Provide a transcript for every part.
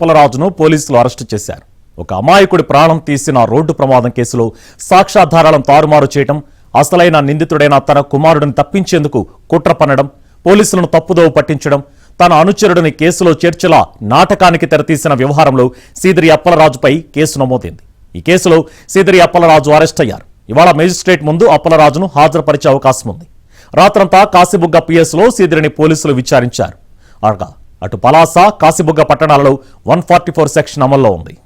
అప్పలరాజును పోలీసులు అరెస్టు చేశారు. ఒక అమాయకుడి ప్రాణం తీసిన రోడ్డు ప్రమాదం కేసులో సాక్ష్యాధారాలను తారుమారు చేయడం, అసలైన నిందితుడైన తన కుమారుడిని తప్పించేందుకు కుట్ర పన్నడం, పోలీసులను తప్పుదోవ పట్టించడం, తన అనుచరుడిని కేసులో చేర్చేలా నాటకానికి తెరతీసిన వ్యవహారంలో సీదిరి అప్పలరాజుపై కేసు నమోదైంది. ఈ కేసులో సీదిరి అప్పలరాజు అరెస్ట్ అయ్యారు. ఇవాళ మేజిస్ట్రేట్ ముందు అప్పలరాజును హాజరుపరిచే అవకాశం ఉంది. రాత్రంతా కాశీబుగ్గ పిఎస్లో సీదిరిని పోలీసులు విచారించారు. అటు పలాస, కాశీబుగ్గ పట్టణాలలో 144 సెక్షన్ అమల్లో ఉంది.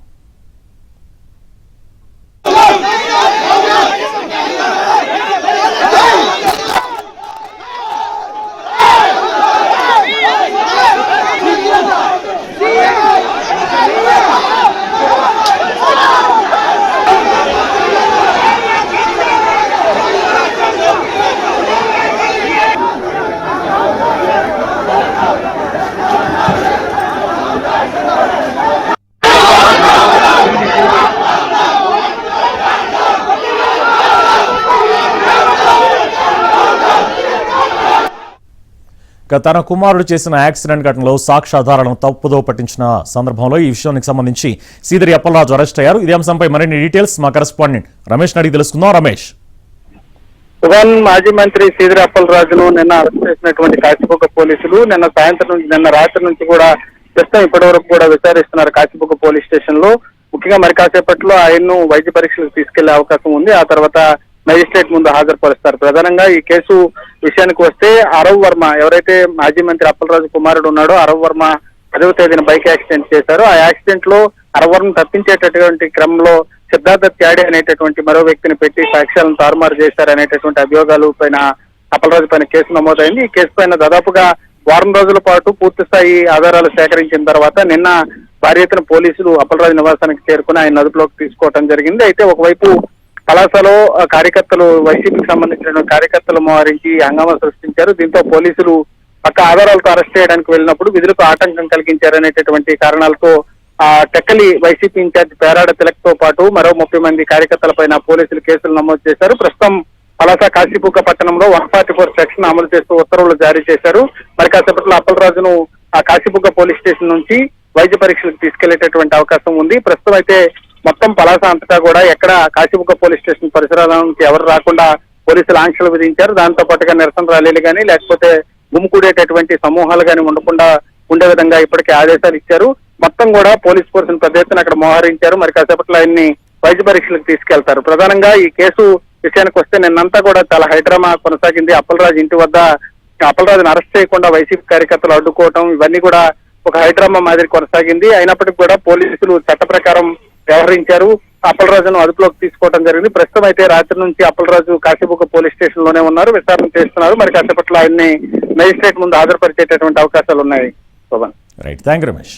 తన కుమారుడు చేసిన యాక్సిడెంట్ ఘటనలో సాక్ష్యాధారాలను తప్పుదో పట్టించిన సందర్భంలో ఈ విషయానికి సంబంధించి సీదిరి అప్పలరాజు అరెస్ట్ అయ్యారు. ఇదే అంశంపై మరిన్ని డీటెయిల్స్ మా కరెస్పాండెంట్ రమేష్ అడిగి తెలుసుకుందాం. రమేష్, మాజీ మంత్రి సీదిరి అప్పలరాజును నిన్న అరెస్ట్ చేసినటువంటి కాశీబుగ్గ పోలీసులు నిన్న రాత్రి నుంచి కూడా ప్రస్తుతం ఇప్పటి వరకు కూడా విచారిస్తున్నారు కాశీబుగ్గ పోలీస్ స్టేషన్ లో. ముఖ్యంగా మరి కాసేపట్లో ఆయన్ను వైద్య పరీక్షలకు తీసుకెళ్లే అవకాశం ఉంది. ఆ తర్వాత మేజిస్ట్రేట్ ముందు హాజరుపరుస్తారు. ప్రధానంగా ఈ కేసు విషయానికి వస్తే అరవ్ వర్మ, ఎవరైతే మాజీ మంత్రి అప్పలరాజు కుమారుడు ఉన్నాడో అరవ్ వర్మ 10వ తేదీన బైక్ యాక్సిడెంట్ చేశారు. ఆ యాక్సిడెంట్ లో అరవ్ వర్మ తప్పించేటటువంటి క్రమంలో సిద్ధార్థ త్యాడి అనేటటువంటి మరో వ్యక్తిని పెట్టి సాక్ష్యాలను తారుమారు చేశారనేటటువంటి అభియోగాలు పైన అప్పలరాజు పైన కేసు నమోదైంది. ఈ కేసు పైన దాదాపుగా వారం రోజుల పాటు పూర్తి స్థాయి ఆధారాలు సేకరించిన తర్వాత నిన్న భారీ ఎత్తున పోలీసులు అప్పలరాజు నివాసానికి చేరుకుని ఆయన అదుపులోకి తీసుకోవడం జరిగింది. అయితే ఒకవైపు పలాసలో కార్యకర్తలు, వైసీపీకి సంబంధించిన కార్యకర్తలు మోహరించి హంగామా సృష్టించారు. దీంతో పోలీసులు పక్క ఆధారాలతో అరెస్ట్ చేయడానికి వెళ్ళినప్పుడు విధులకు ఆటంకం కలిగించారనేటటువంటి కారణాలతో టెక్కలి వైసీపీ ఇన్ఛార్జ్ పేరాడ తిలక్ తో పాటు మరో 30 మంది కార్యకర్తలపైన పోలీసులు కేసులు నమోదు చేశారు. ప్రస్తుతం పలాస కాశీబుగ్గ పట్టణంలో 144 సెక్షన్ అమలు చేస్తూ ఉత్తర్వులు జారీ చేశారు. మరి కాసేపట్లో అప్పలరాజును ఆ కాశీబుగ్గ పోలీస్ స్టేషన్ నుంచి వైద్య పరీక్షలకు తీసుకెళ్లేటటువంటి అవకాశం ఉంది. ప్రస్తుతం అయితే మొత్తం పలాస అంతటా కూడా ఎక్కడ కాశీబుగ్గ పోలీస్ స్టేషన్ పరిసరాల నుంచి ఎవరు రాకుండా పోలీసులు ఆంక్షలు విధించారు. దాంతో పాటుగా నిరసన ర్యాలీలు కానీ లేకపోతే గుమికూడేటటువంటి సమూహాలు కానీ ఉండకుండా ఉండే విధంగా ఇప్పటికే ఆదేశాలు ఇచ్చారు. మొత్తం కూడా పోలీస్ ఫోర్సును పెద్ద ఎత్తున అక్కడ మోహరించారు. మరి కాసేపట్లో ఆయన్ని వైద్య పరీక్షలకు తీసుకెళ్తారు. ప్రధానంగా ఈ కేసు విషయానికి వస్తే నిన్నంతా కూడా చాలా హైడ్రామా కొనసాగింది. అప్పలరాజు ఇంటి వద్ద అప్పలరాజును అరెస్ట్ చేయకుండా వైసీపీ కార్యకర్తలు అడ్డుకోవటం, ఇవన్నీ కూడా ఒక హైడ్రామా మాదిరి కొనసాగింది. అయినప్పటికీ కూడా పోలీసులు చట్ట ప్రకారం వ్యవహరించారు. అప్పలరాజును అదుపులోకి తీసుకోవడం జరిగింది. ప్రస్తుతం అయితే రాత్రి నుంచి అప్పలరాజు కాశీబుగ్గ పోలీస్ స్టేషన్ లోనే ఉన్నారు, విచారణ చేస్తున్నారు. మరి కాసేపట్లో ఆయన్ని మేజిస్ట్రేట్ ముందు హాజరుపరిచేటటువంటి అవకాశాలు ఉన్నాయి. Right, thank you Ramesh.